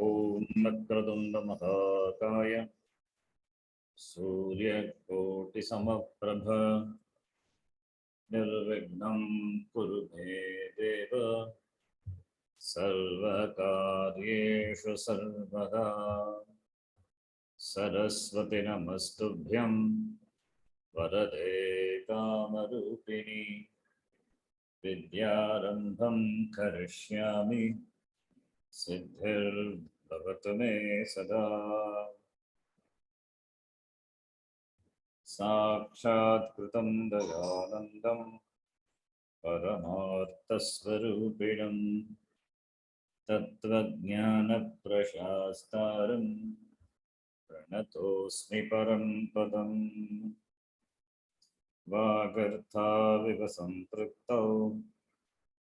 ओम वक्रतुण्डमहाकाय सूर्यकोटिसमप्रभ निर्विघ्नं कुरु मे देव सर्वकार्येषु सर्वदा। सरस्वती नमस्तुभ्यं वरदे कामरूपिणि विद्यारम्भं करिष्यामि सिद्धिर्भवतु मे सदा। साक्षात्कृतं दयानन्दं परमार्थस्वरूपिणं तत्त्वज्ञानप्रशास्तारं प्रणतोऽस्मि परं पदम्। वागर्थाविव सम्पृक्तौ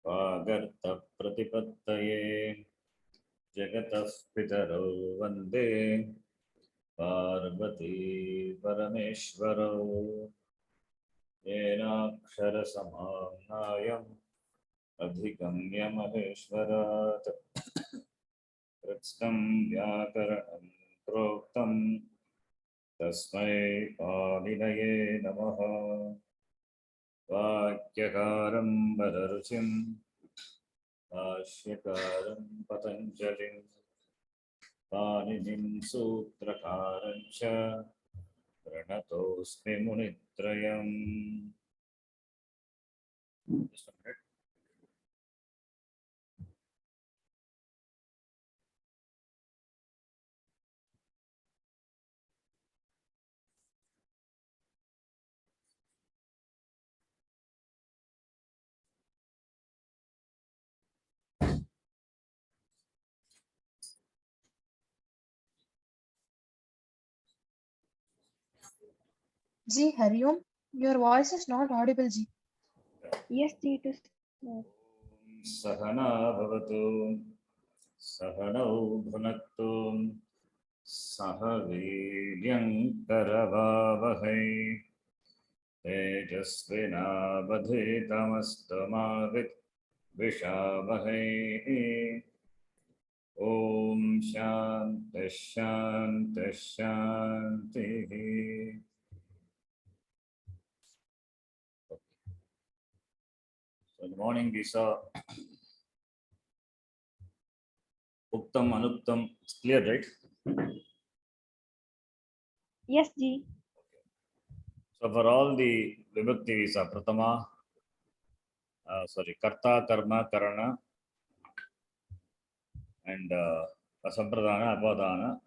वागर्थप्रतिपत्तये जगतः पितरौ वन्दे पार्वती परमेश्वरौ। येनाक्षरसमाम्नायम् अधिगम्य महेश्वरात् कृत्स्नं व्याकरणं प्रोक्तं तस्मै पाणिनये नमः। वाक्यकारं वररुचिं भाष्यकारं पतञ्जलिं पाणिनिं सूत्रकारं च प्रणतोऽस्मि मुनित्रयम्। Ji, Hariom, your voice is not audible, Ji. Yes, it is not. सहना भवतु सहनौ भुनक्तु सह वीर्यं करवावहै तेजस्विनावधीतमस्तु ॐ शान्तिः शान्तिः शान्तिः। So in the morning we saw Uktam, Anuktam. It's clear, right? Yes, Ji. So for all the vibhakti we saw Pratama, Karta, Karma, Karana, and Asambradana, Abadana,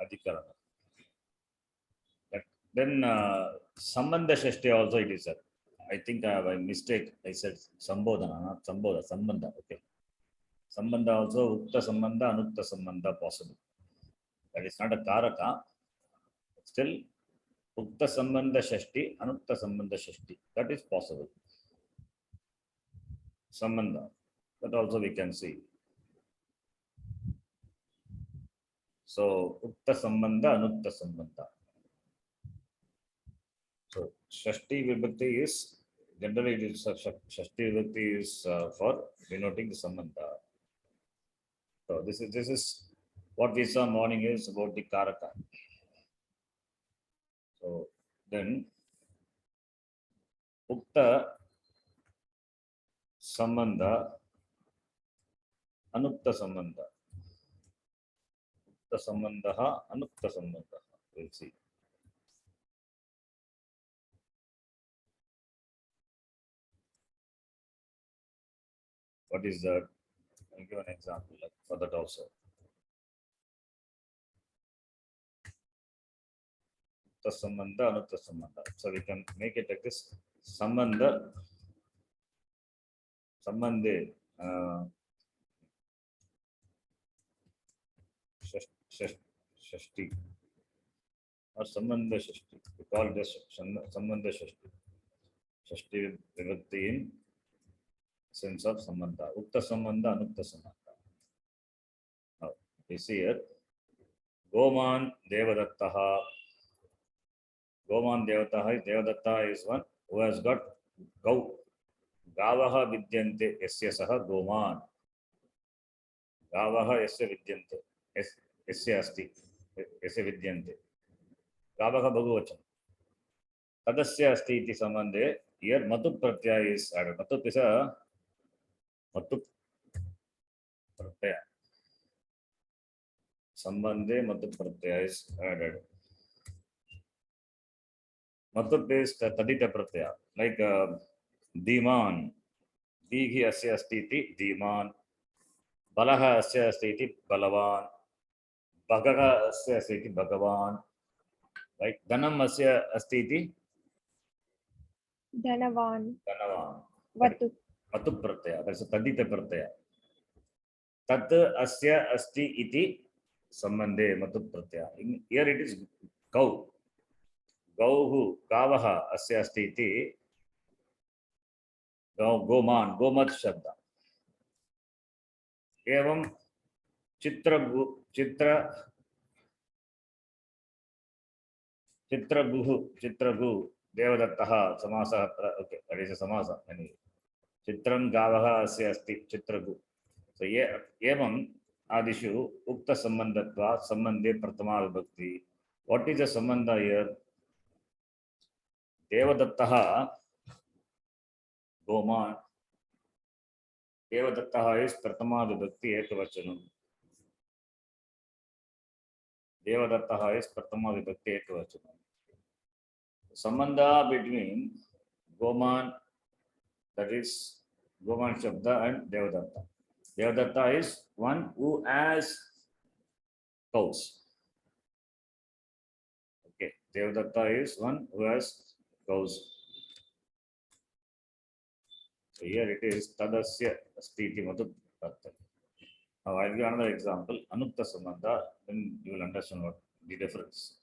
Adhikarana. Then Sambandha Shashti also it is said. I think by mistake I said Sambodhana, not Sambodha, Sambandha. Okay. Sambandha also Ukta Sambandha, Anukta Sambandha possible. That is not a Karaka. Still, Ukta Sambandha Shashti, Anukta Sambandha Shashti. That is possible. Sambandha. That also we can see. So, Ukta Sambandha, Anukta Sambandha. So, Shashti Vibhakti is, generally it is, Shashti Vibhakti is for denoting the Sambandha. So, this is what we saw morning is about the Karaka. So, then, Ukta Sambandha, Anukta Sambandha. Ukta Sambandha, Anukta Sambandha. We'll see. What is that? I'll give an example for that also. Ukta Sambandha, Anukta Sambandha. So we can make it like this. Sambandha, Sambandhe, Shashti, or Sambandha Shashti. We call this Sambandha Shashti. Shashti Vibhakti in sense of Sambandha. Ukta Sambandha, Anukta Sambandha. Now, we see here. Goman Devadattaha. Goman Devadatta is one who has got Gau. Gavaha Vidyante Yasya Saha Goman. Gavaha Yasya Vidyante. यस्य अस्ति यस्य विद्यन्ते गावः बहुवचनं तदस्य अस्ति इति सम्बन्धे here matut pratyaya is added. Matut is a matut pratyaya sambandhe matut pratyaya is added. Matut is tadita pratyaya like dhiman digi asya asti iti dhiman balaha asya asti iti balavan bhagaha asya asti iti bhagavan right dhanam asya asti iti Dhanavan. dhanavan Vatu. matut pratyaya that's a tadita pratyaya tat asya asti iti sambandhe matut pratyaya here it is gau gauhu gavaha asya asti iti गोमान Gomat शब्द एवं चित्रगु चित्र चित्रगुः चित्रगु देवदत्तः समासः okay that is a समास चित्रं गावः अस्य अस्ति चित्रगु सो ये एवं आदिषु उक्त संबंधत्वात् संबंधे प्रथमा विभक्ति व्हाट इज द संबंध हियर देवदत्तः गोमान देवदत्तः is प्रथमा विभक्ति एकवचनम देवदत्तः is प्रथमा विभक्ति एकवचनम संबंध between गोमान that is गोमान शब्द and Devdatta Devdatta is one who has cows okay Devdatta is one who has cows. So here it is tadasya asti iti matut pratyaya. Now I will give another example anukta sambandha, then you will understand what the difference.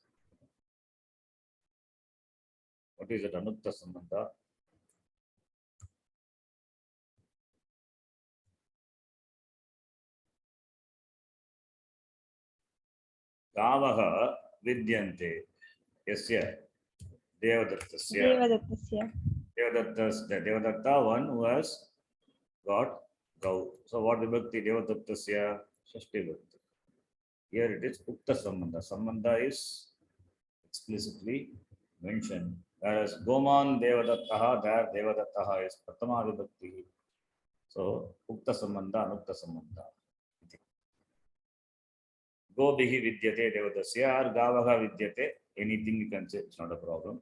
What is it anukta sambandha? Gavaha vidyante yasya devadatta devadatta one who has got cow. So what vibhakti devadatta shashti vibhakti. Here it is ukta sambandha. Sambandha is explicitly mentioned, whereas goman devadatta there devadatta is prathama vibhakti. So ukta sambandha anukta sambandha. Go bihi vidyate devadasya or gavaha vidyate, anything you can say, it's not a problem.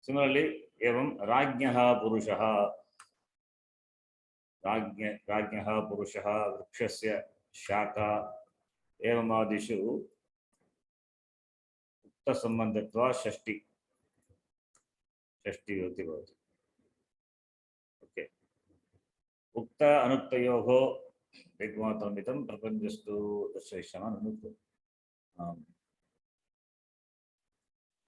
Similarly, evam rajnyaha purushaha rajnyaha purushaha vrikshasya shaka evam adishu ukta sambandhatva shashti vibhakti bhavati. Okay. Ukta anuktayoho ekmatamitam prapanjastu dashaishana anukta.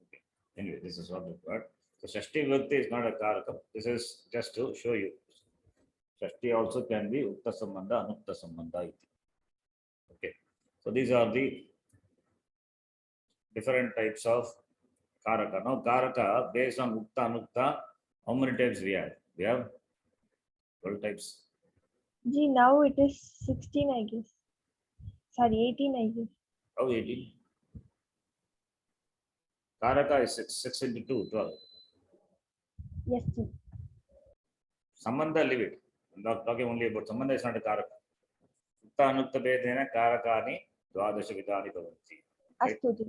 Okay. Anyway, this is what required. So Shashti Vibhakti is not a Karaka. This is just to show you. Shashti also can be Ukta Sambandha, Anukta Sambandha. Okay. So these are the different types of Karaka. Now Karaka based on Ukta, Anukta, how many types we have? We have 12 types. Ji, now it is 16, I guess. Sorry, 18, I guess. How 18? Karaka is 6 into 2, 12. Yes, Ji. Sambandha, leave it. I'm not talking only about Sambandha, is not a Karaka. Ukta Anukta Bedena Karakani Dwadasha Vidani Bhavanti. Astu, Ji.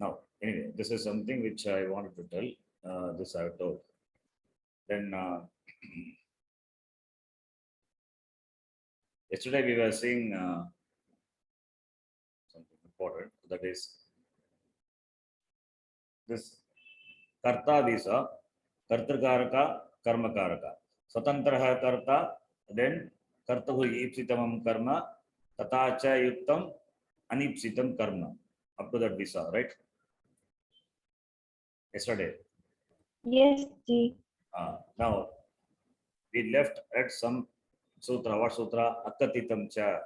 Now, anyway, this is something which I wanted to tell. This I have told. Then yesterday we were seeing something important. That is this Karta Visa, Kartakaraka, Karmakaraka. Swatantraha Karta, then Kartahu Ipsitamam Karma, Tatacha Yuktam, Anipsitam Karma. Up to that visa, right? Yesterday. Yes, Ji. Now, we left at some sutra. What sutra? Akatitam cha.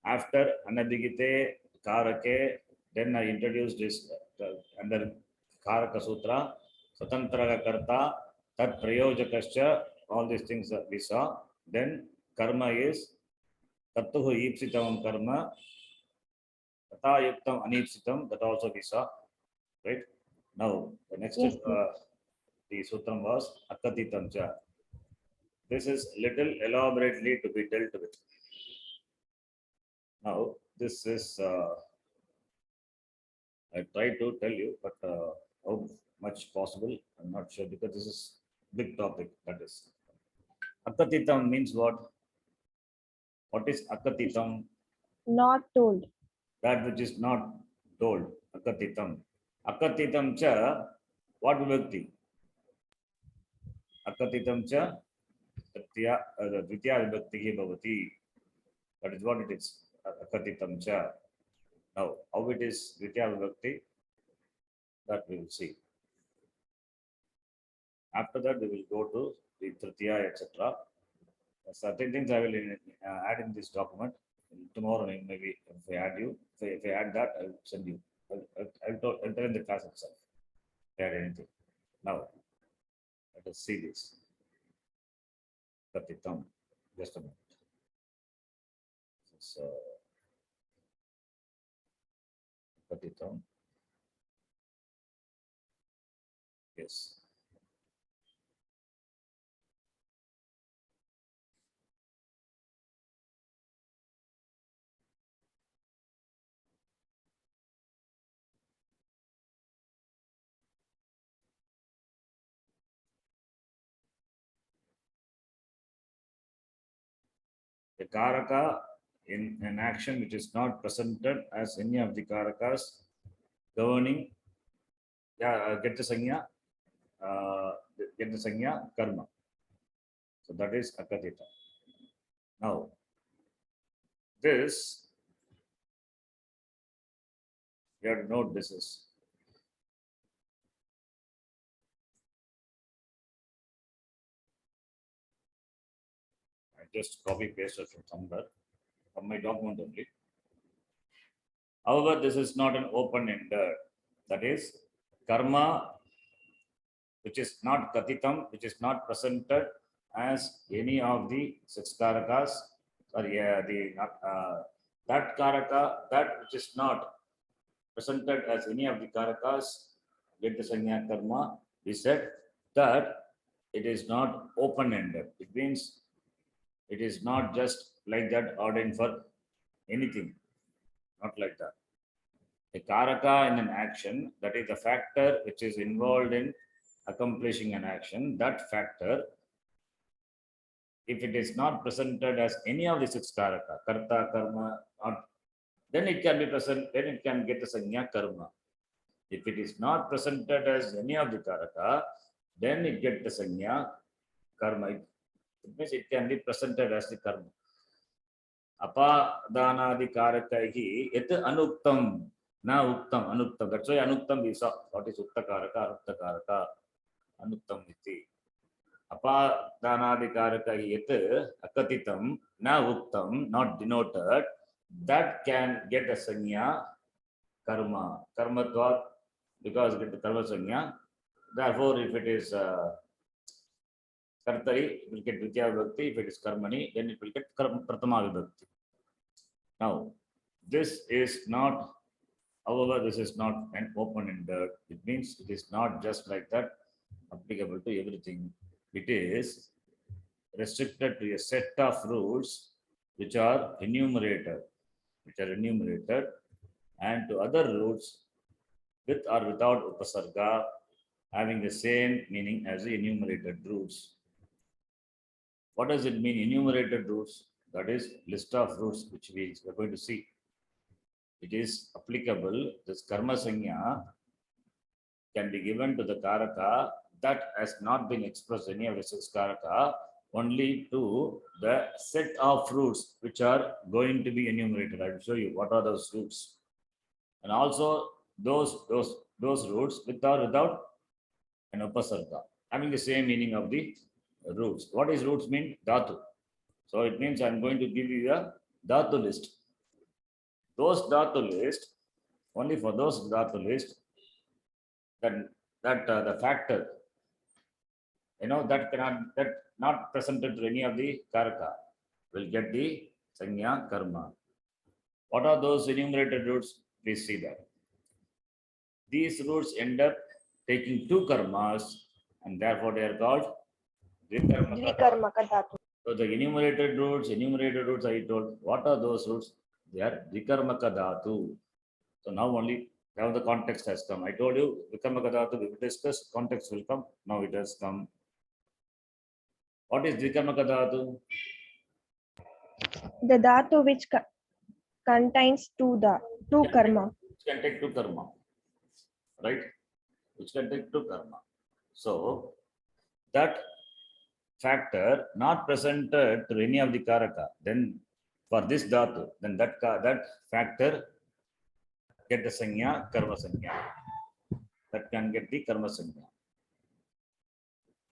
After Anabhigite, Karake, then I introduced this under Karaka Sutra, Satantraga Karta, Tat Prayojakascha, all these things that we saw. Then Karma is Kartuhu ipsitam karma, tata yuktam anipsitam, that also we saw, right? Now, the next Yes, sir. the sutram was akatitam cha. This is little elaborately to be dealt with. Now, this is, I try to tell you, but how much possible, I'm not sure because this is big topic. That is, akatitam means what? What is akatitam? Not told. That which is not told. Akatitam. Akatitam cha, what vibhakti? Akatitam cha, dvitiya vibhakti bhavati. That is what it is. Akatitam cha. Now, how it is dvitiya vibhakti? That we will see. After that, we will go to the tritiya, etc. Certain things I will add in this document. Tomorrow, maybe if I add you, if I add that, I will send you. I'll tell in the class itself. Add anything. Now, let us see this. Katitam. Just a minute. So, Katitam. Yes. The karaka in an action which is not presented as any of the karakas governing, get the sanya, get the sanya karma. So that is akatita. Now, this, you have to note this is. I just copy pasted from somewhere, from my document only. However, this is not an open-ended. That is, karma, which is not katitam, which is not presented as any of the six karakas, or that karaka, that which is not presented as any of the karakas, get the sanya karma, we said that it is not open-ended. It means it is not just like that ordained for anything, not like that. A karaka in an action, that is the factor which is involved in accomplishing an action, that factor, if it is not presented as any of the six karaka, karta, karma, then it can be present, then it can get the sanya karma. If it is not presented as any of the karaka, then it get the sanya karma. It means it can be presented as the karma. Apadanadi karakaihi yet anuktam, na uktam, anuktam. That's why anuktam is what is ukta karaka, anukta karaka, anuktam iti. Apadanadi karakaihi yet akatitam, na uktam, not denoted, that can get a sanya karma. Karma dvat, because get the karma sanya. Therefore, if it is kartari, it will get dvitiya vibhakti. If it is karmani, then it will get pratama vibhakti. Now, this is not, however, this is not an open-ended. It means it is not just like that applicable to everything. It is restricted to a set of rules which are enumerated, and to other rules with or without upasarga, having the same meaning as the enumerated rules. What does it mean, enumerated rules? That is list of rules which we are going to see. It is applicable, this karma sanya can be given to the karaka that has not been expressed any of the six karaka, only to the set of roots which are going to be enumerated. I will show you what are those roots. And also those roots with or without an upasarga, having the same meaning of the roots. What is roots mean? Dhatu. So it means I'm going to give you a dhatu list. Those dhatu list, only for those dhatu list, that the factor, that cannot, that not presented to any of the karaka, will get the Sanya, karma. What are those enumerated roots? Please see that. These roots end up taking two karmas, and therefore they are called Vikarmaka. Dvikarmaka dhatu. So the enumerated roots, I told, what are those roots? They are Vikarmaka dhatu. So now only now the context has come. I told you Vikarmaka dhatu, we will discuss, context will come. Now it has come. What is Vikarmaka dhatu? The dhatu which contains two karma. Which can take two karma. Right? Which can take two karma. So that factor not presented to any of the karaka, then for this dhatu, then that factor get the sanya, karma sanya. That can get the karma sanya.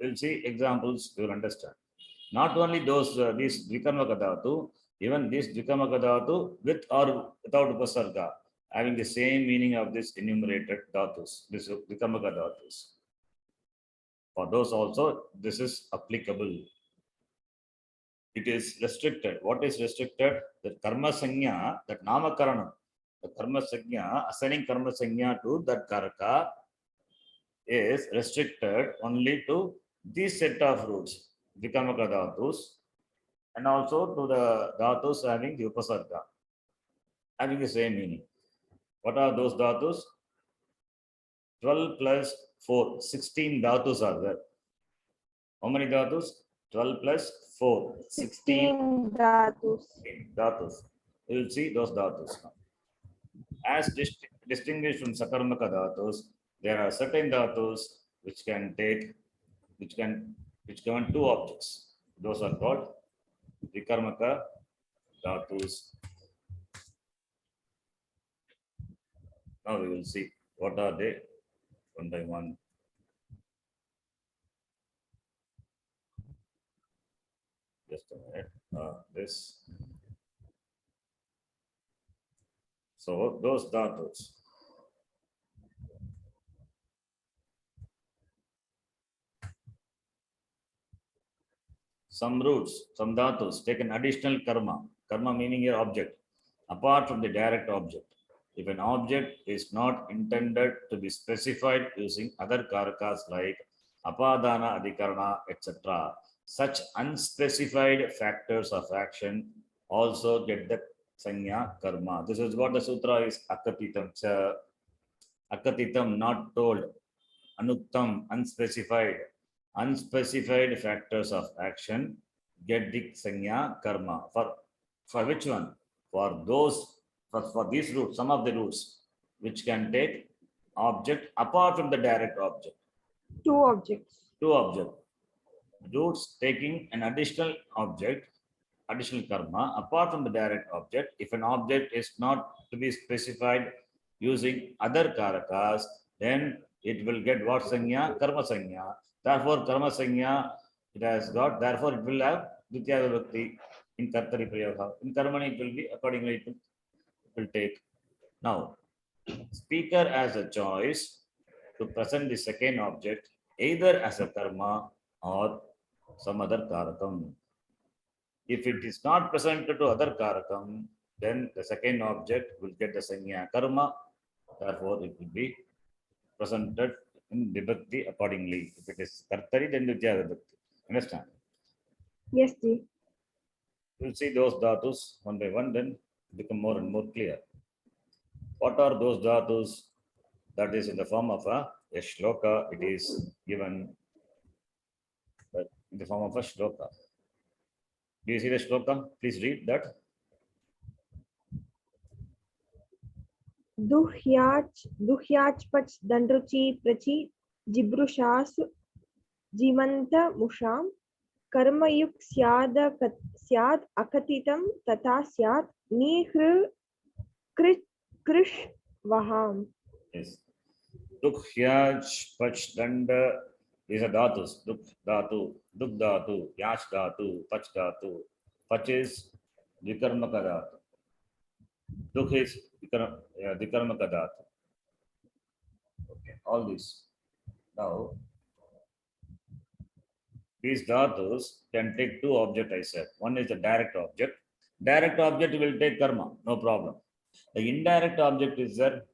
We'll see examples, you will understand. Not only those, these Vikarmaka dhatu, even this Vikarmaka dhatu with or without upasarga, having the same meaning of this enumerated dhatus, this Vikarmaka dhatus. For those also, this is applicable. It is restricted. What is restricted? The karma sanya, that namakaranam, the karma sanya, assigning karma sanya to that karaka is restricted only to this set of roots, Vikarmaka dhatus, and also to the dhatus having the upasarga, having the same meaning. What are those dhatus? 12 plus 4, 16 dhatus are there. How many dhatus? 12 plus 4, 16 dhatus. Dhatus. You will see those dhatus now. As distinguished from sakarmaka dhatus, there are certain dhatus which can take, which govern two objects. Those are called vikarmaka dhatus. Now we will see what are they one by one. Just a minute. This. So those dhatus. Some roots, some dhatus take an additional karma. Karma meaning your object, apart from the direct object. If an object is not intended to be specified using other karakas like apadana, adhikarana, etc., such unspecified factors of action also get the sanya karma. This is what the sutra is akatitam cha. Akatitam, not told. Anuktam, unspecified. Unspecified factors of action get the sanya karma. For which one? For those, for these roots, some of the roots which can take object apart from the direct object. Two objects. Two objects. Roots taking an additional object, additional karma apart from the direct object. If an object is not to be specified using other karakas, then it will get what sanya? Karma sanya. Therefore, karma sanya it has got, therefore it will have ditya vibhakti in kartari prayoga. In karmani it will be, accordingly it will take. Now, speaker has a choice to present the second object either as a karma or some other karakam. If it is not presented to other karakam, then the second object will get the sanya karma. Therefore, it will be presented in vibhakti accordingly. If it is kartari, then ditya vibhakti. Understand? Yes, ji. We'll see those dhatus one by one, then become more and more clear. What are those dhatus? That is in the form of a shloka. It is given in the form of a shloka. Do you see the shloka? Please read that. Duhyach pach dandruchi prachi jibrushas jimanta musham karmayuk syad akatitam tata syat nihru krish vaham. Yes. Dukhyaj pach danda is a dhatus. Duk dhatu, duk dhatu, yash dhatu, pach dhatu. Pach is vikarmaka dhatu. Duk is vikarmaka dhatu. Okay, all these. Now, these dhatus can take two objects, I said. One is the direct object, Direct object will take karma, no problem. The indirect object is that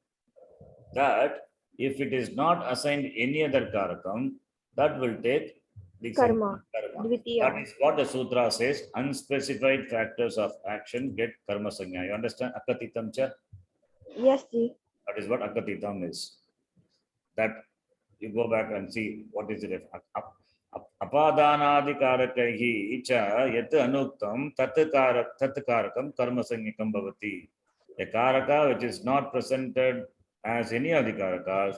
if it is not assigned any other karakam, that will take the Karma. karma. Dvitiya. That is what the sutra says. Unspecified factors of action get karma sanya. You understand? Akatitam cha? Yes, Ji. That is what akatitam is. That you go back and see what is it. Apadanadikarakaihi cha yat anuktam tat karakam karma sanyakam bhavati. A karaka which is not presented as any of the karakas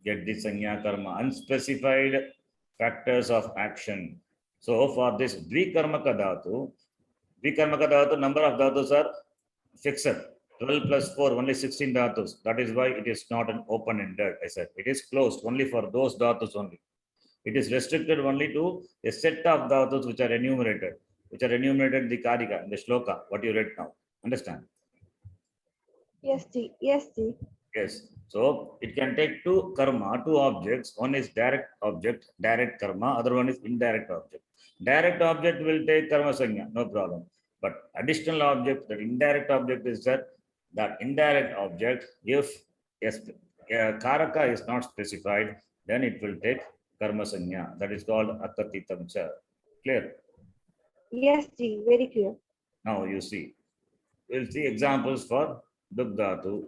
get the sanya karma. Unspecified factors of action. So for this dvikarmaka dhatu, number of dhatus are fixed. 12 plus 4, only 16 dhatus. That is why it is not an open-ended, I said. It is closed only for those dhatus only. It is restricted only to a set of dhatus which are enumerated in the karika, in the shloka, what you read now. Understand? Yes, Ji. Yes, Ji. Yes. So it can take two karma, two objects. One is direct object, direct karma. Other one is indirect object. Direct object will take karma sanya, no problem. But additional object, the indirect object is that indirect object, if karaka is not specified, then it will take karma sanya. That is called akatitam cha. Clear? Yes, Ji. Very clear. Now you see. We'll see examples for duk dhatu.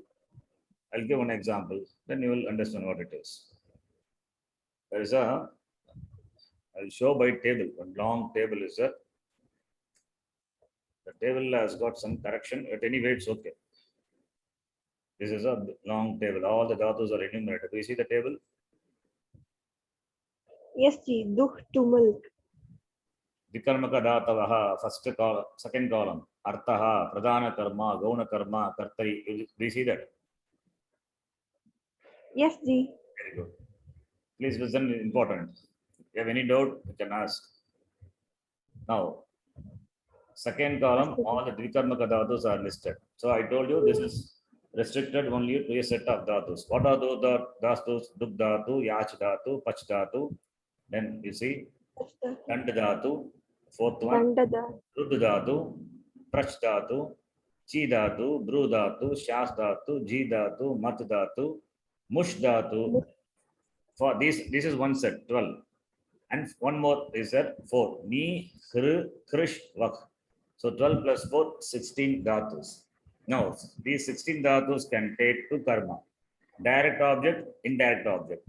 I'll give one example, then you will understand what it is. There is I'll show by table. One long table is the table has got some correction, but anyway, it's okay. This is a long table. All the dhatus are enumerated. Do you see the table? Yes, Ji. Dukh to milk. Vikarmaka dhatavaha, first column, second column. Artaha, pradhana karma, gauna karma, kartari. Do you see that? Yes, Ji. Very good. Please listen, important. If you have any doubt, you can ask. Now, second column, all the Dvikarmaka dhatus are listed. So I told you this is restricted only to a set of dhatus. What are those dhatus? Duk dhatu, yach dhatu, pach dhatu. Then you see, dand dhatu, fourth one, Dandada. rud dhatu, prach dhatu, chi dhatu, bru dhatu, shas dhatu, ji dhatu, mat dhatu, mush dhatu. For this is one set, 12. And one more is that 4. Ni, khr, krish, vak. So 12 plus 4, 16 dhatus. Now, these 16 dhatus can take to karma. Direct object, indirect object.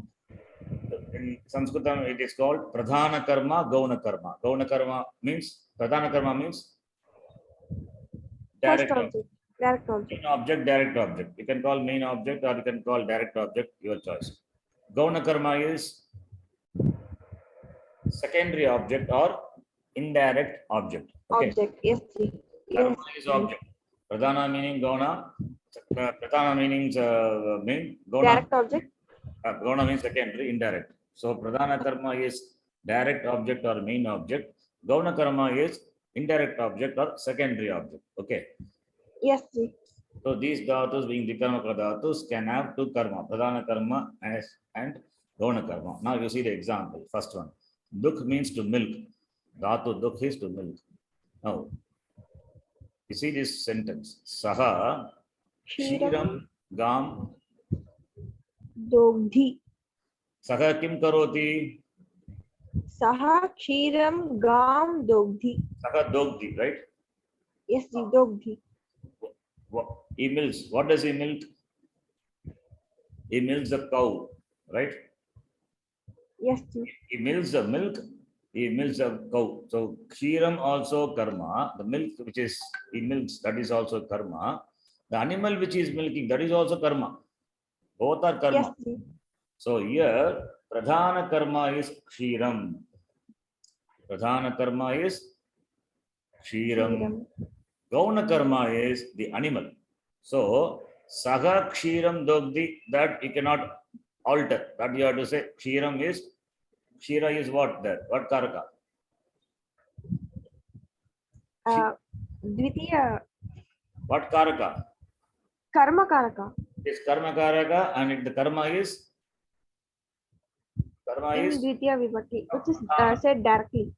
In Sanskritam, it is called pradhana karma, gauna karma. Gauna karma means, pradhana karma means direct First object. object. Direct object. Main object, direct object. You can call main object or you can call direct object, your choice. Gauna karma is secondary object or indirect object. Okay. Object. Yes, Ji. Karma Yes. is object. Pradhana meaning gauna. Pradhana means mean gauna. Direct object. Gauna means secondary, indirect. So pradhana karma is direct object or main object. Gauna karma is indirect object or secondary object. Okay. Yes, Ji. So these dhatus being vikarmaka dhatus can have two karma, pradhana karma and gauna karma. Now you see the example. First one. Duk means to milk. Dhatu duk is to milk. Now, you see this sentence. Saha kshiram gam. Dogdhi. Saha kim karoti? Saha kshiram gam dogdhi. Saha dogdhi, right? Yes, Ji. Dogdhi. He milks. What does he milk? He milks the cow, right? Yes, Ji. He milks the milk. He milks the cow. So kshiram also karma. The milk which is he milks, that is also karma. The animal which is milking, that is also karma. Both are karma. Yes, Ji. So here pradhana karma is kshiram. Pradhana karma is kshiram. Gauna karma is the animal. So saga kshiram dogdi, that you cannot alter. That you have to say kshiram is. Kshira is what there? What karaka? Dvitiya. What karaka? Karma karaka. It's karma karaka, and the karma is In Dvitiya Vibhakti, which is said directly.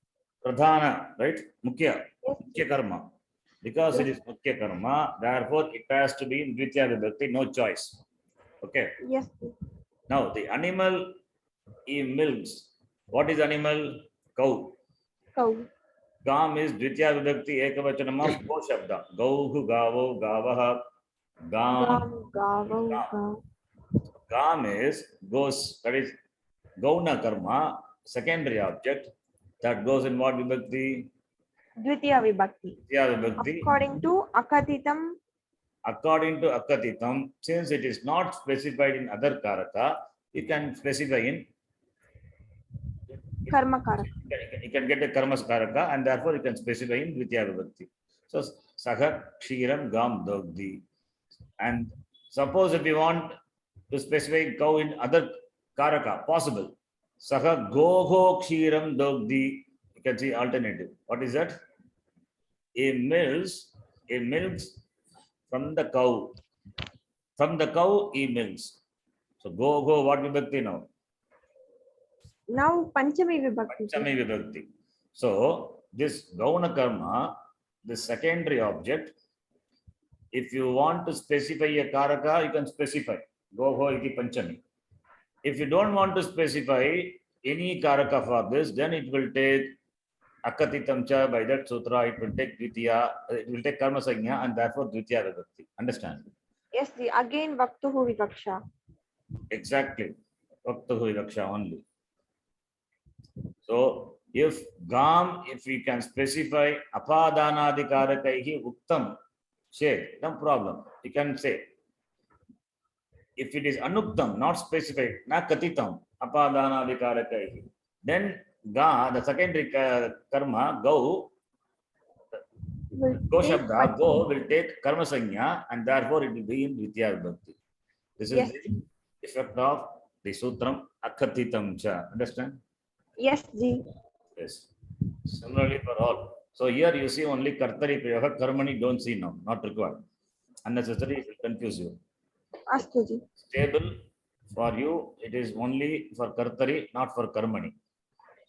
pradhana, right? Mukhya. Yes. Mukhya karma. Because it is Mukhya Karma, therefore it has to be in Dvitiya Vibhakti, no choice. Okay. Yes, ji. Now the animal he milks. What is animal? Cow. Cow. Gam is Dvitiya Vibhakti Ekavachanam of Go Shabda. Gauhu, Gavo, Gavaha, Gam. Gav. Gam is goes, that is Gauna Karma, secondary object. That goes in what Vibhakti? Dvitiya Vibhakti. Dvitiya Vibhakti. According to Akatitam. According to Akatitam, since it is not specified in other Karaka, you can specify in Karma Karaka. you can get a karma karaka and therefore you can specify in Dvitiya Vibhakti. So Saha Kshiram Gam Dogdi. And suppose if you want to specify cow in other karaka, possible. Saha Goho Kshiram Dogdi. You can see alternative. What is that? A milks from the cow. From the cow, he milks. So Goho, what Vibhakti now? Now Panchami Vibhakti. Panchami Vibhakti. So this Gauna Karma, the secondary object, if you want to specify a Karaka, you can specify. Goho iti Panchami. If you don't want to specify any Karaka for this, then it will take Akatitam cha, by that sutra, it will take Dvitiya, it will take Karma Sanya and therefore Dvitiya Vibhakti. Understand? Yes, ji. Again Vaktuhu Vivaksha. Exactly. Vaktuhu Vivaksha only. So, if Gam, if we can specify Apadanadikarakahi Uktam, say, no problem. You can say. If it is Anuktam, not specified, na Katitam, Apadanadikarakahi, then Ga, the secondary karma, Go, Go Shabda, Go will take Karma Sanya and therefore it will be in Dvitiya Vibhakti. This is Yes. the effect of the Sutram Akatitam cha. Understand? Yes, ji. Yes. Similarly for all. So here you see only Kartari Prayoga, Karmani don't see now, not required. Unnecessary, it will confuse you. Astu ji. Stable for you, it is only for Kartari, not for Karmani.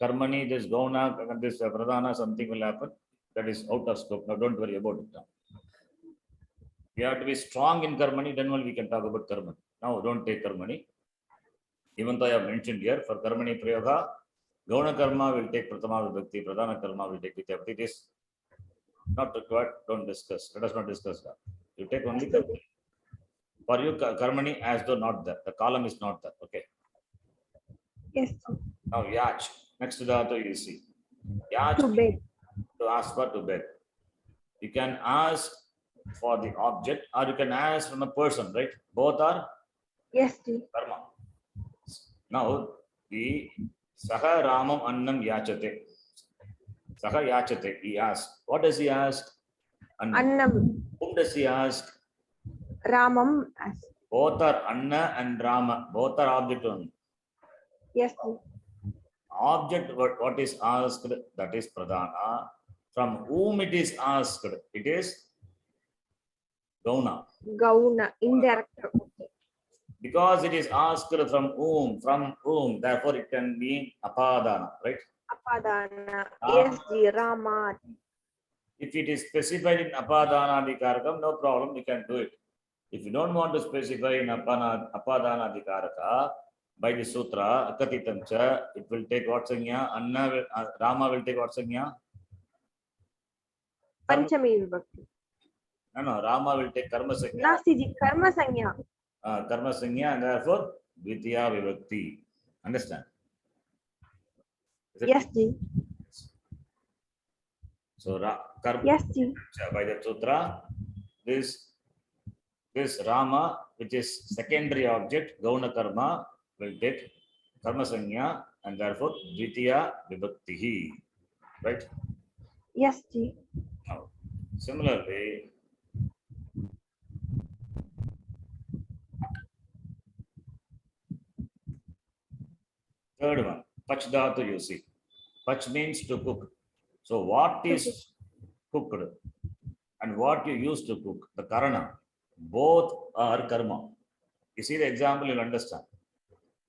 Karmani, this Gauna, this Pradhana, something will happen. That is out of scope. Now don't worry about it now. We have to be strong in Karmani, then only we can talk about Karmani. Now don't take Karmani. Even though I have mentioned here, for Karmani Prayoga, Gauna Karma will take Pratama Vibhakti, Pradhana Karma will take Dvitiya Vibhakti. It is not required, don't discuss. Let us not discuss that. You take only Karmani. For you, Karmani as though not there. The column is not there. Okay. Yes, ji. Now Yach. Next to that you see. Yach To bed. to ask for to bed. You can ask for the object or you can ask from a person, right? Both are Yes, ji. karma. Now the Saha Ramam Annam Yachate. Saha Yachate. He asks. What does he ask? Annam. Annam. Whom does he ask? Ramam. As. Both are Anna and Rama. Both are object only. Yes, ji. Object, what is asked, that is Pradhana. From whom it is asked, it is Gauna. Gauna. Indirect. Because it is asked from whom, therefore it can be Apadana, right? Apadana. Yes, ji. Rama. If it is specified in Apadana Adhikarakam, no problem, you can do it. If you don't want to specify in Apadana Adhikaraka, by the sutra, Akatitam cha, it will take what sanya? Rama will take what sanya? Panchami Vibhakti. No, Rama will take Karma sanya. Nasti ji. Karma Sanya. Karma sanya and therefore Dvitiya Vibhakti. Understand? Is it Yes, ji. so Karma Yes, ji. by the sutra, this Rama, which is secondary object, Gauna Karma, will take Karma Sanya and therefore Dvitiya Vibhakti. Right? Yes, ji. Now, similarly, third one, Pach Dhatu you see. Pach means to cook. So what is cooked and what you use to cook, the Karana, both are karma. You see the example, you'll understand.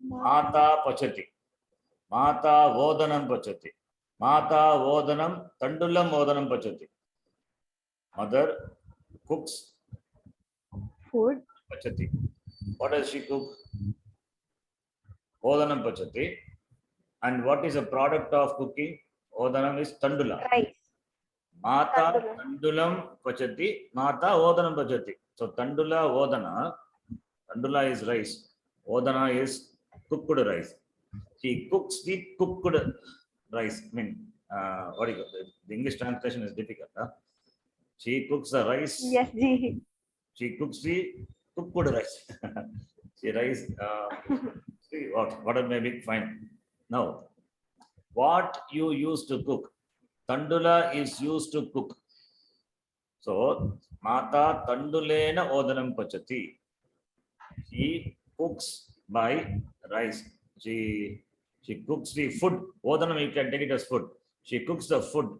Mata Pachati. Mata Vodanam Pachati. Mata Vodanam Tandulam Vodanam Pachati. Mother cooks Food. pachati. What does she cook? Odanam pachati. And what is a product of cooking? Odanam is tandula. Rice. Mata Tandula. tandulam pachati. Mata odanam pachati. So tandula odana. Tandula is rice. Odana is cooked rice. She cooks the cooked rice. I mean, what do you call it? The English translation is difficult. Huh? She cooks the rice. Yes, Ji. She cooks the cooked rice. She rice. See what may be fine. Now, what you used to cook? Tandula is used to cook. So, Mata tandulena odanam pachati. She cooks by rice. She cooks the food. Odanam, you can take it as food. She cooks the food,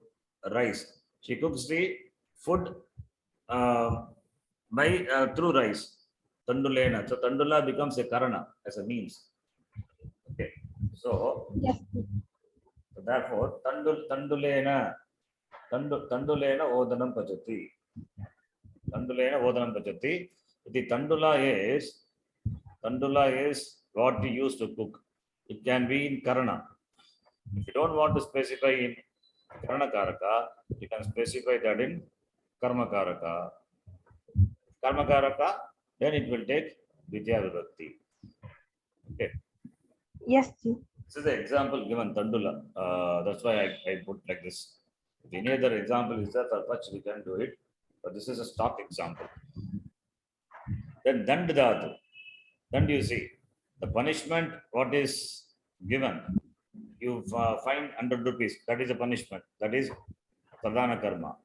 rice. She cooks the food by through rice. Tandulena. So tandula becomes a karana as a means. Okay. So Yes. therefore tandulena odanam pachati. Tandulena odanam pachati. The tandula is what we use to cook. It can be in karana. If you don't want to specify in karana karaka, you can specify that in karma karaka. Karma karaka, then it will take vidya vibhakti. Okay. Yes, Ji. This is the example given tandula. That's why I put like this. If any other example is there, for such we can do it. But this is a stock example. Then dand dhatu. Dand, you see, the punishment what is given, you find 100 rupees. That is a punishment. That is pradhana karma.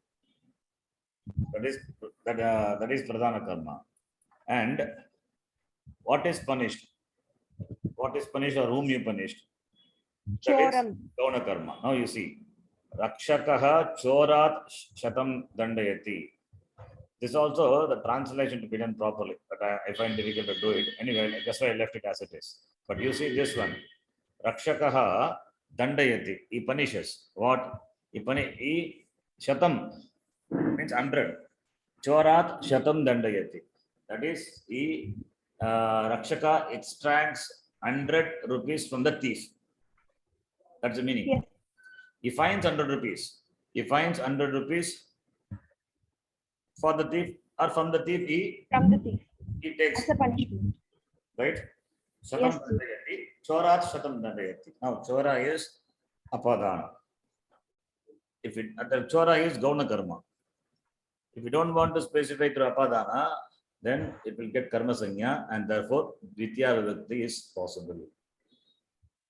That is pradhana karma. And what is punished? What is punished or whom you punished? That is Choram. gauna karma. Now you see, rakshakaha chorat shatam dandayati. This also the translation to be done properly, but I find difficult to do it. Anyway, that's why I left it as it is. But you see this one, rakshakaha dandayati. He punishes. What? He shatam means 100. Chorat shatam dandayati. That is, he rakshaka extracts 100 rupees from the thief. That's the meaning. Yes. He finds 100 rupees. He finds 100 rupees for the thief, or from the thief From the thief. he takes, As a punishment. right? Shatam Yes, dandayati. Chorat shatam dandayati. Now chora is apadana. If it the chora is gauna karma. If you don't want to specify through apadana, then it will get karma sanya, and therefore ditya vibhakti is possible.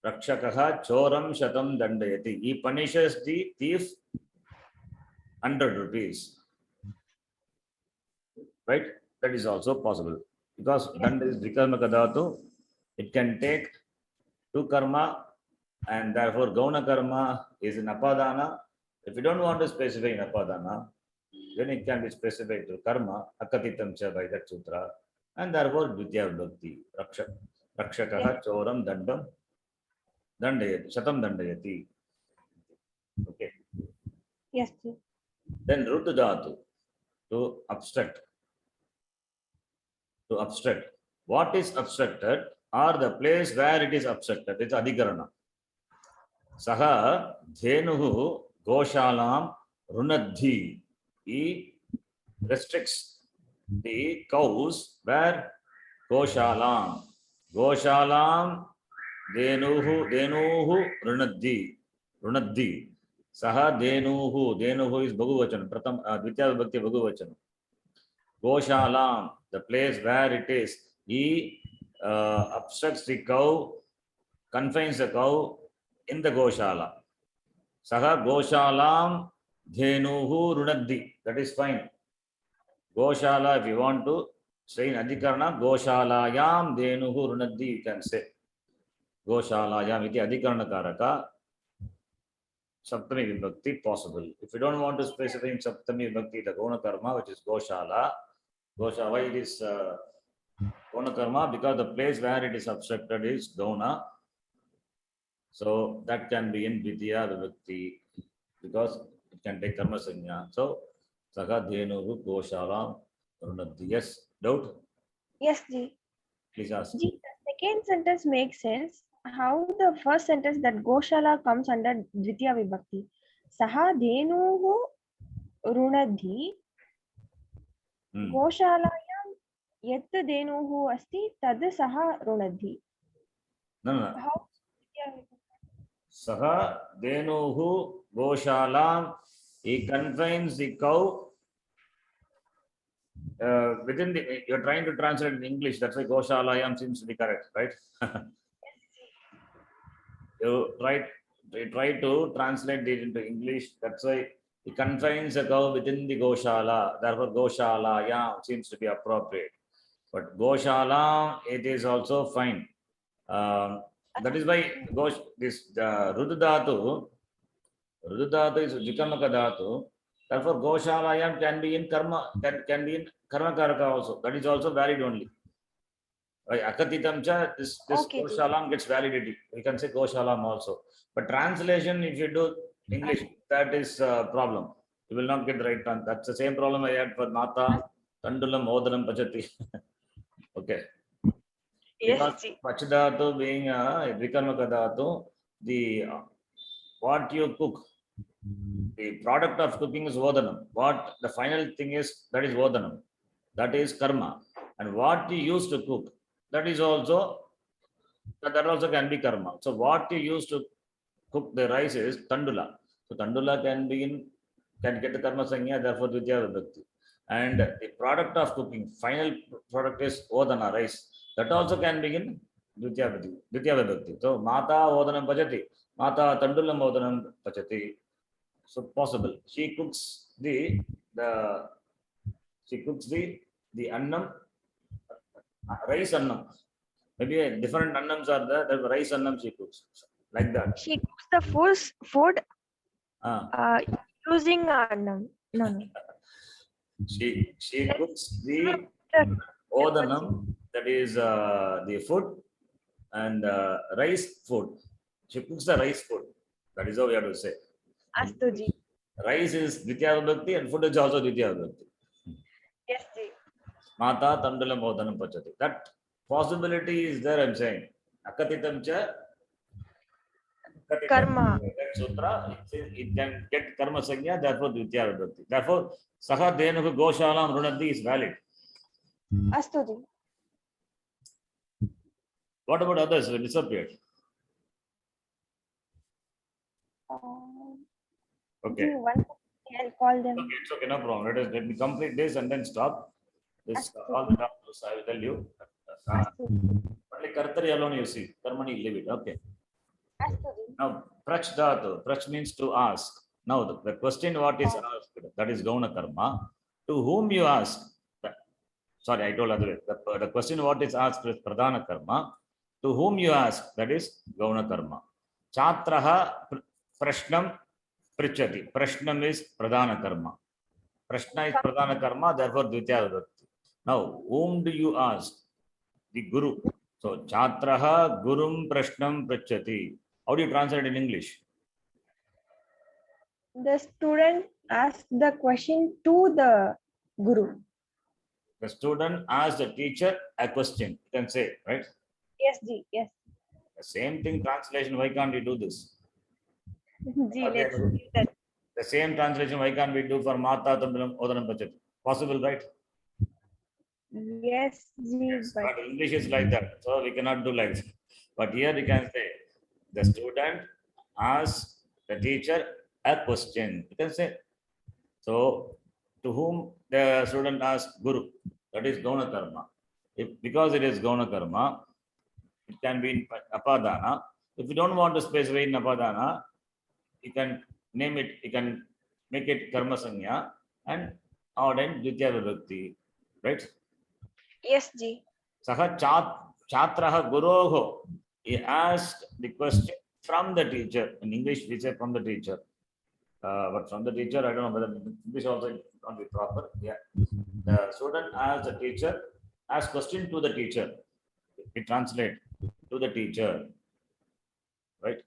Rakshakaha choram shatam dandayati. He punishes the thief 100 rupees. Right? That is also possible. Because danda is vikarmaka dhatu, it can take two karma, and therefore gauna karma is in apadana. If you don't want to specify in apadana, then it can be specified to karma, akatitam cha by that sutra, and therefore vidya vibhakti. Rakshakaha choram dandayati, shatam dandayati. Okay. Yes, Ji. Then rutu dhatu, to abstract. To abstract. What is abstracted, or the place where it is abstracted, it's adhikarana. Saha dhenuhu goshalam runadhi. He restricts the cows where goshalam. Goshalam dhenuhu runadhi. Saha dhenuhu is bhaguvachanam. Pratham dvitya vibhakti bhaguvachanam. Goshalam, the place where it is, he obstructs the cow, confines the cow in the goshala. Saha goshalam dhenuhu runadhi. That is fine. Goshala, if you want to say in adhikarana, goshalayam dhenuhu runadhi, you can say. Goshalayam iti adhikarana karaka. Saptami vibhakti possible. If you don't want to specify in Saptami vibhakti, the gauna karma, which is goshala. Gosha, why it is gauna karma? Because the place where it is obstructed is gauna. So that can be in vidya vibhakti, because it can take karma sanya. So Saha Dhenuhu Goshalam Runadhi. Yes, doubt? Yes, Ji. Please ask. Ji, the second sentence makes sense. How the first sentence that Goshala comes under Dvitiya Vibhakti. Saha Dhenuhu Runadhi Goshalayam Yat Dhenuhu Asti Tad Saha Runadhi. No, no. How? Yeah. Saha Dhenuhu Goshalam. He confines the cow within the. You're trying to translate in English. That's why Goshalayam seems to be correct, right? You try to translate it into English. That's why he confines a cow within the Goshala. Therefore, Goshalayam seems to be appropriate. But Goshala, it is also fine. That is why this Rududhatu is Vikamaka Dhatu. Therefore, Goshalayam can be in Karma, can be in Karma Karaka also. That is also valid only. Akatitamcha, this Okay, Goshalam gets validity. We can say Goshalam also. But translation, if you do English, that is a problem. You will not get the right translation. That's the same problem I had for Mata, Tandulam, Odanam, Pachati. Okay. Because Yes, Ji. Pachadatu being a Vikarmakadatu, the what you cook, the product of cooking is Vodanam. What the final thing is, that is Vodanam. That is karma. And what you use to cook, that also can be karma. So what you use to cook the rice is Tandula. So Tandula can get the karma sanya, therefore Dvitiya Vibhakti. And the product of cooking, final product is Odana, rice. That also can begin Dvitiya Vibhakti. So Mata Odanam Pachati, Mata Tandulam Odanam Pachati. So possible. She cooks the annam, rice annam. Maybe different annams are there. The rice annam she cooks like that. She cooks the food Ah. using annam. No. She cooks the odanam, that is the food, and rice food. She cooks the rice food. That is how we have to say. Astu Ji. Rice is Dvitiya Vibhakti and food is also Dvitiya Vibhakti. Yes, Ji. Mata Tandulam Odanam Pachati. That possibility is there, I'm saying. Akatitam cha. Karma. That sutra, it can get karma sanya, therefore Dvitiya Vibhakti. Therefore, Saha Dhenuhu Goshalam Runadhi is valid. Astu Ji. What about others who disappeared? Okay. Ji, one second, I'll call them. Okay, it's okay, no problem. Let me complete this and then stop. This all the numbers I will tell you. Only Kartari alone you see. Karmani leave it. Okay. Now, Prach Dhatu. Prach means to ask. Now, the question what is asked, that is Gauna Karma. To whom you ask? Sorry, I told other way. The question what is asked is Pradhana Karma. To whom you ask, that is Gauna Karma. Chatraha Prashnam Prichati. Prashnam is Pradhana Karma. Prashna is Pradhana Karma, therefore Dvitiya Vibhakti. Now, whom do you ask? The Guru. So, Chatraha Gurum Prashnam Prichati. How do you translate in English? The student asks the question to the Guru. The student asks the teacher a question. You can say, right? Yes, Ji. Yes. The same thing translation. Why can't we do this? Ji, let's do that. The same translation. Why can't we do for Mata Tandulam Odanam Pachati? Possible, right? Yes, Ji. Yes, but English is like that. So we cannot do like that. But here we can say the student asks the teacher a question. You can say. So to whom the student asks Guru. That is Gauna Karma. Because it is Gauna Karma, it can be in Apadana. If you don't want to specify in Apadana, you can name it, you can make it Karma Sanya and ordain Dvitiya Vibhakti. Right? Yes, Ji. Saha Chatraha Guroho. He asked the question from the teacher. In English, we say from the teacher. But from the teacher, I don't know whether English also not be proper. Yeah. The student asks the teacher, asks question to the teacher. We translate to the teacher. Right?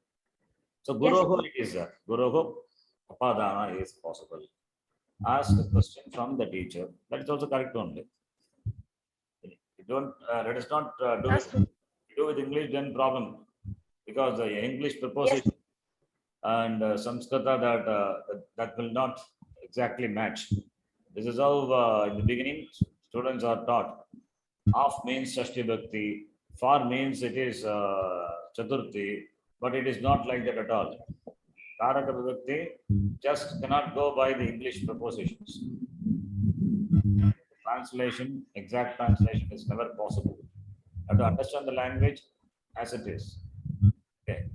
So Guroho it is Guroho Apadana is possible. ask a question from the teacher. That is also correct only. You don't, let us not do with English, then problem. Because the English preposition and Samskrita that will not exactly match. This is how in the beginning students are taught. Of means Shashti Bhakti, for means it is Chaturthi, but it is not like that at all. Karaka Vibhakti just cannot go by the English prepositions. Translation, exact translation is never possible. You have to understand the language as it is. Okay.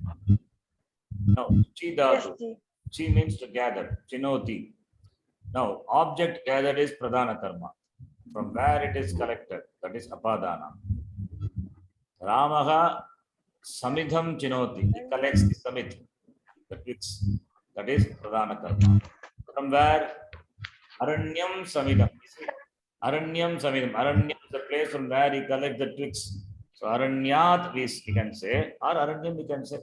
Now, chi dhatu. Chi means to gather. Chinoti. Now, object gathered is pradhana karma. From where it is collected, that is apadana. Ramaha samidham chinoti. He collects the samidh, the twigs. That is pradhana karma. From where? Aranyam samidham. Aranyam samidham. Aranyam is the place from where he collects the twigs. So Aranyat we can say, or Aranyam we can say.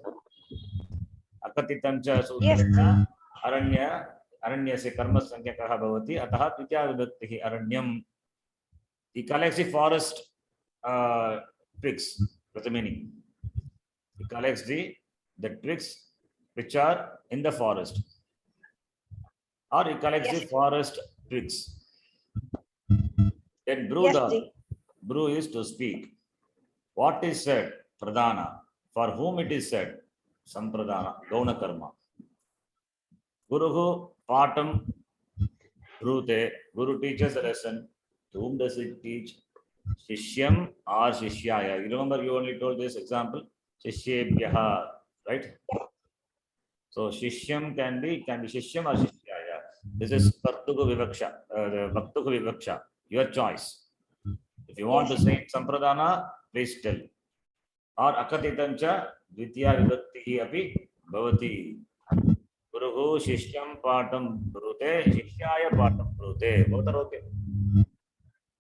Akatitancha sutrena Aranya Aranyasya karma sankhya bhavati atah tritya vibhaktihi Aranyam. He collects the forest twigs. What's the meaning? He collects the twigs which are in the forest. Or he collects the forest twigs. Then Bru is to speak. What is said? Pradhana. For whom it is said? Sampradana. Gauna karma. Guruhu Patam Brute. Guru teaches a lesson. To whom does it teach? Shishyam or Shishyaya. You remember you only told this example? Shishyebhyaha. Right? So Shishyam can be Shishyam or Shishyaya. This is Bhaktuku Vivaksha. Bhaktuku Vivaksha. Your choice. If you want to say Sampradana, please tell. Or Akatitancha Dvitiya Vibhaktihi api bhavati. Guruhu Shishyam Patam Brute, Shishyaya Patam Brute. Both are okay.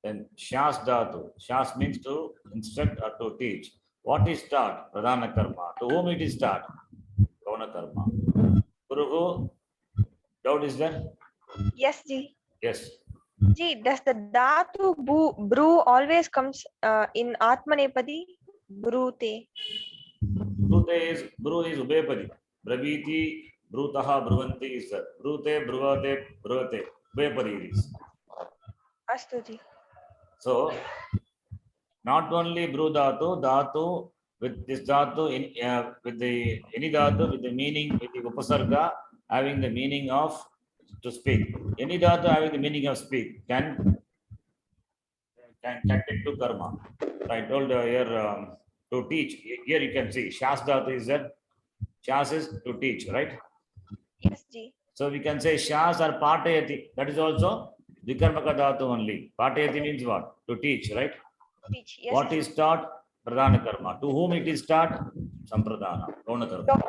Then Shas Dhatu. Shas means to instruct or to teach. What is taught? Pradhana karma. To whom it is taught? Gauna karma. Guruhu, doubt is there? Yes, Ji. Yes. Ji, does the dhatu bru always comes in Atmanepadi? Brute. Brute is Ubepadi. Brabiti, Brutaha, Bruvanti is there. Brute, Bruvate, Bruvate. Ubepadi is. Astu Ji. So, not only Bru Dhatu, with this Dhatu, with the any Dhatu, with the meaning, with the Upasarga, having the meaning of to speak. Any Dhatu having the meaning of speak can take to karma. I told here to teach. Here you can see Shas Dhatu is that. Shas is to teach, right? Yes, Ji. So we can say Shas or Patayati. That is also Vikarmaka Dhatu only. Patayati means what? To teach, right? Teach. Yes. What is taught? Pradhana karma. To whom it is taught? Sampradhana. Gauna karma.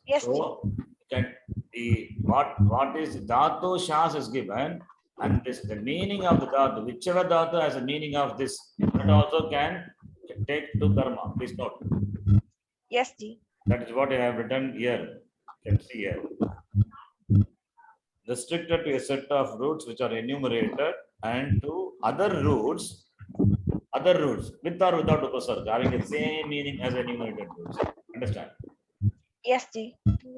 Yes, so what is Dhatu Shas is given, and this the meaning of the Dhatu, whichever Dhatu has a meaning of this, that also can take to karma. Please note. Yes, Ji. That is what I have written here. You can see here. Restricted to a set of roots which are enumerated and to other roots with or without upasarga having the same meaning as enumerated roots. Understand? Yes, Ji.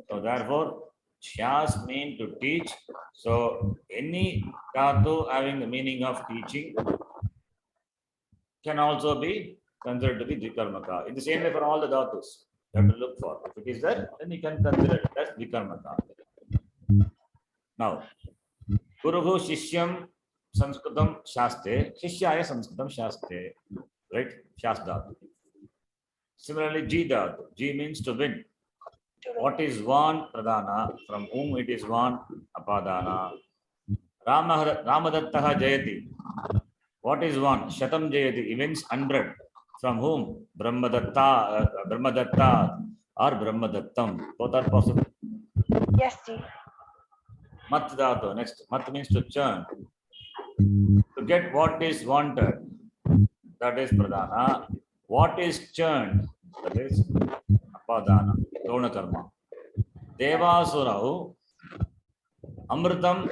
So therefore, Shas mean to teach. So any dhatu having the meaning of teaching can also be considered to be Vikarmaka. In the same way for all the dhatus, you have to look for. If it is there, then you can consider it as Vikarmaka. Now, Guruhu Shishyam Sanskritam Shaste, Shishyaya Sanskritam Shaste, right? Shas Dhatu. Similarly, Ji Dhatu. Ji means to win. What is won? Pradhana. From whom it is won? Apadana. Ramadattaha Jayati. What is won? Shatam Jayati. He wins 100. From whom? Brahmadatta or Brahmadattam. Both are possible. Yes, Ji. Mat Dhatu. Next. Mat means to churn. To get what is wanted. That is Pradhana. What is churned? That is Apadana. Gauna karma. Devasurahu Amritam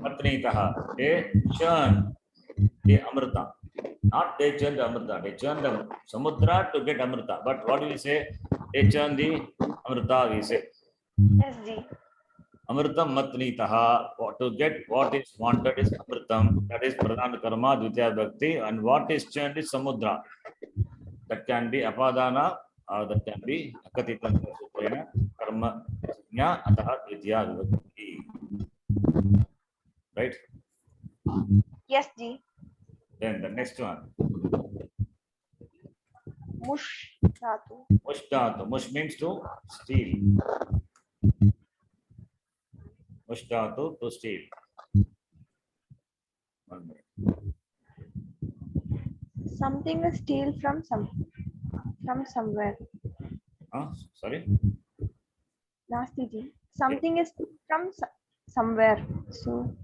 Matnitaha. They churn the Amrita. Not they churn the Amrita. They churn the Samudra to get Amrita. But what do we say? They churn the Amrita, we say. Yes, Ji. Amritam matnitaha. To get what is wanted is Amritam. That is Pradhana Karma, Dvitiya Bhakti. And what is churned is Samudra. That can be Apadana or that can be Akatitam Sutrena Karma Nya Ataha Dvitiya Bhakti. Right? Yes, Ji. Then the next one. Mush dhatu. Mush dhatu. Mush means to steal. Mush dhatu, to steal. 1 minute. Something is steal from somewhere. Sorry? Nasti Ji. Something is from somewhere. So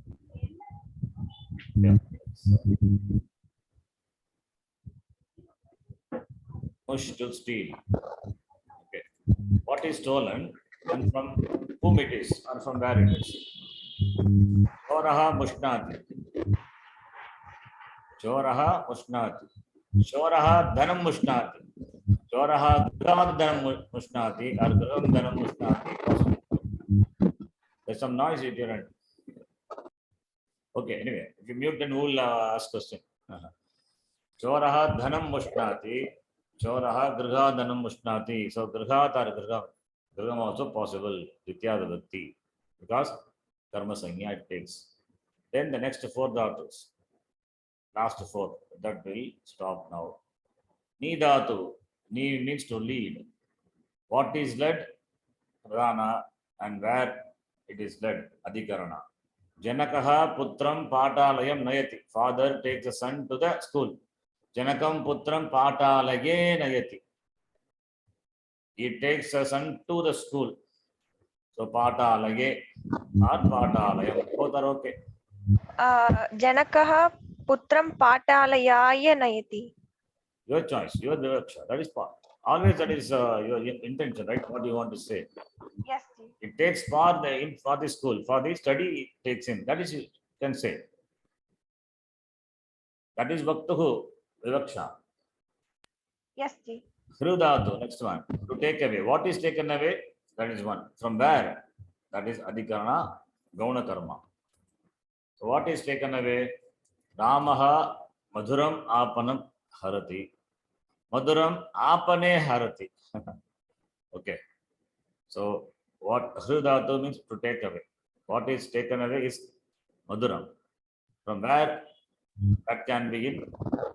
Yeah. Mush to steal. Okay. What is stolen and from whom it is or from where it is? Choraha mushnati. Choraha mushnati. Choraha dhanam mushnati. Choraha graham dhanam mushnati or graham dhanam mushnati. There's some noise if you're in. Okay, anyway, if you mute, then we'll ask question. Choraha dhanam mushnati. Choraha grha dhanam mushnati. So grhat or grham. Grham also possible. Ditya vibhakti. Because karma sanya it takes. Then the next 4 dhatus. Last 4. That will stop now. Ni dhatu. Ni means to lead. What is led? Pradhana. And where it is led? Adhikarana. Janakaha putram patalayam nayati. Father takes a son to the school. Janakam putram patalaye nayati. He takes a son to the school. So patalaye or patalayam. Both are okay. Janakaha putram patalayaya nayati. Your choice, your vivaksha. That is part. Always that is your intention, right? What do you want to say? Yes, Ji. It takes for the school, for the study, it takes in. That is, you can say. That is Vaktuhu, Vivaksha. Yes, Ji. Hrudatu, next one. To take away. What is taken away? That is one. From where? That is Adhikarana, Gauna Karma. So what is taken away? Ramaha Madhuram Apanam Harati. Madhuram Apane Harati. Okay. So what Hrudatu means to take away. What is taken away is Madhuram. From where? That can be in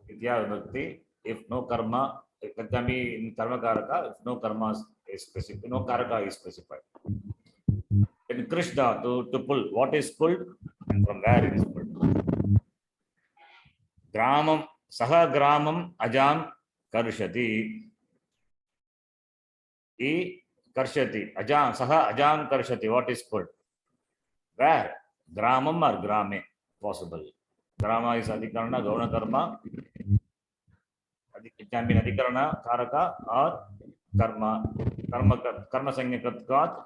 Vidya Vibhakti. If no karma, that can be in Karma Karaka, if no karma is specific, no Karaka is specified. In Krishna, to pull, what is pulled and from where it is pulled. Gramam, Saha Gramam Ajam Karshati. E Karshati. Ajam, Saha Ajam Karshati. What is pulled? Where? Gramam or Grame? Possible. Grama is Adhikarana, Gauna Karma. It can be Adhikarana, Karaka, or Karma. Karma Sanyakatkat,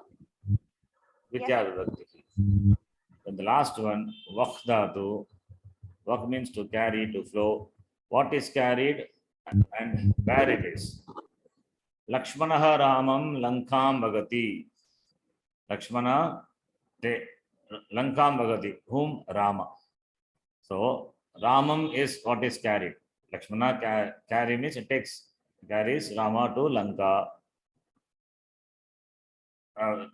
Vidya Vibhakti. Then the last one, Vakhdatu. Vak means to carry, to flow. What is carried and where it is. Lakshmanaha Ramam Lankam Bhagati. Lakshmana, Lankam Bhagati. Whom? Rama. So, Ramam is what is carried. Lakshmana carry means it carries Rama to Lanka.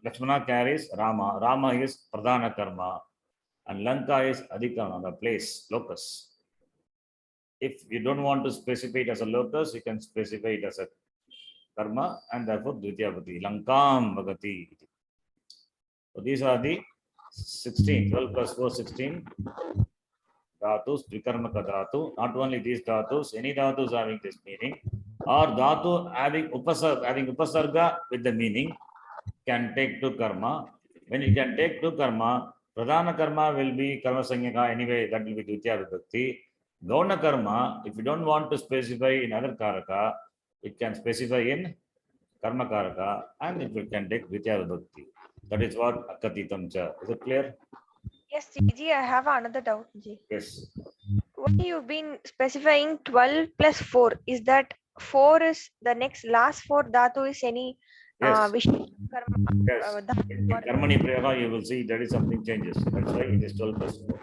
Lakshmana carries Rama. Rama is Pradhana Karma. And Lanka is Adhikarana, the place, locus. If you don't want to specify it as a locus, you can specify it as a karma and therefore Dvitiya Bhakti. Lankam Bhagati. So these are the 16, 12 plus 4, 16 dhatus, Vikarmaka dhatu. Not only these dhatus, any dhatus having this meaning, or dhatu having upasarga with the meaning can take to karma. When it can take to karma, Pradhana karma will be karma sanyaka anyway, that will be Dvitiya Vibhakti. Gauna karma, if you don't want to specify in other karaka, it can specify in karma karaka and it can take Dvitiya Vibhakti. That is what Akatitam cha. Is it clear? Yes, Ji, I have another doubt, Ji. Yes. Why you've been specifying 12 plus 4? Is that 4 is the next last 4 dhatu is any Yes. Vishnu karma? Yes. dhatu In or- Karmani Prayaga, you will see there is something changes. That's why it is 12 plus 4.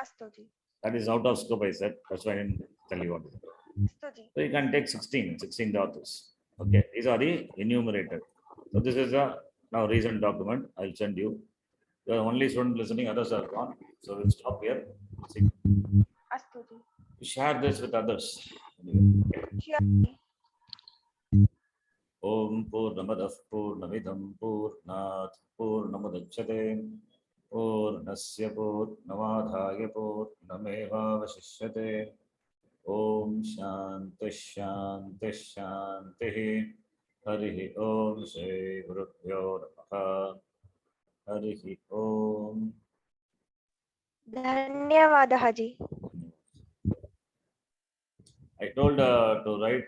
Astu, Ji. That is out of scope, I said. That's why I didn't tell you what it is. Astu, Ji. So you can take 16 dhatus. Okay, these are the enumerated. So this is a now recent document. I'll send you. You are only student listening, others are gone. So we'll stop here. See. Astu, Ji. Share this with others. Okay. Sure, Ji. Om Purnamadah Purnamidam Purnat Purnamudachyate Purnasya Purnamadhaya Purnamevavashishyate. Om Shanti Shanti Shanti. Harihi Om Shri Gurubhyo Namaha. Harihi Om. Dhanyavadaha, Ji. I told to write